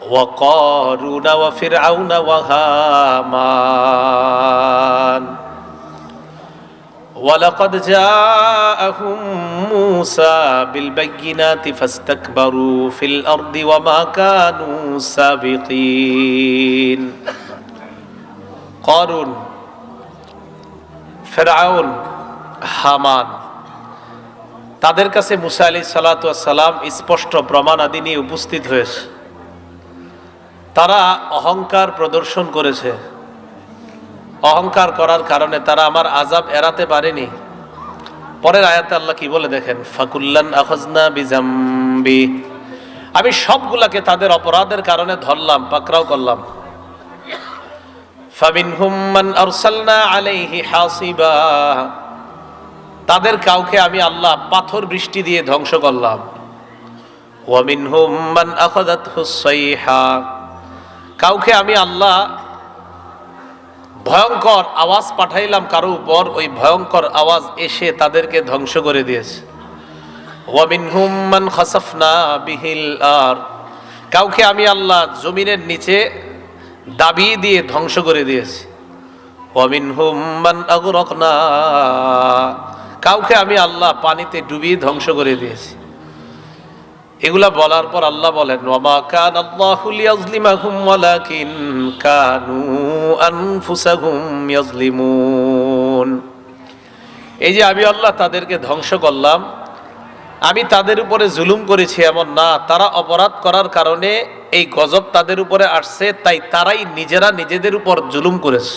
وقارون وفرعون وهامان ولقد جاءهم موسى بالبينات فاستكبروا في الأرض وما كانوا سابقين قارون ফেরাউন হামান তাদের কাছে মুসা আলাইহিস সালাতু ওয়াস সালাম স্পষ্ট প্রমাণাদি নিয়ে উপস্থিত হয়েছে। তারা অহংকার প্রদর্শন করেছে। অহংকার করার কারণে তারা আমার আযাব এড়াতে পারেনি। পরের আয়াতে আল্লাহ কি বলে দেখেন, ফাকুল্লান আখাযনা বিজামবি, আমি সবগুলাকে তাদের অপরাধের কারণে ধরলাম, পাকড়াও করলাম। ফামিনহুম মান আরসালনা আলাইহি হাসিবা, তাদের কাউকে আমি আল্লাহ পাথর বৃষ্টি দিয়ে ধ্বংস করলাম। ওয়া মিনহুম মান আখাযাতহুস সাইহা, কাউকে আমি আল্লাহ ভয়ঙ্কর আওয়াজ পাঠাইলাম কারো উপর, ওই ভয়ঙ্কর আওয়াজ এসে তাদেরকে ধ্বংস করে দিয়েছে। ওয়া মিনহুম মান খাসাফনা বিহিল আরদ, কাউকে আমি আল্লাহ জমিনের নিচে দাবিয়ে দিয়ে ধ্বংস করে দিয়েছি। ওয়া মিনহুম মান আগরাকনা, কাউকে আমি আল্লাহ পানিতে ডুবিয়ে ধ্বংস করে দিয়েছি। এগুলা বলার পর আল্লাহ বলেন, ওয়ামা কানাল্লাহু লিয়াযলিমাহুম ওয়ালাকিন কানু আনফুসাহুম ইয়াযলিমুন, এই যে আমি আল্লাহ তাদেরকে ধ্বংস করলাম, আমি তাদের উপরে জুলুম করেছি এমন না, তারা অপরাধ করার কারণে এই গজব তাদের উপরে আসছে, তাই তারাই নিজেরা নিজেদের উপর জুলুম করেছে।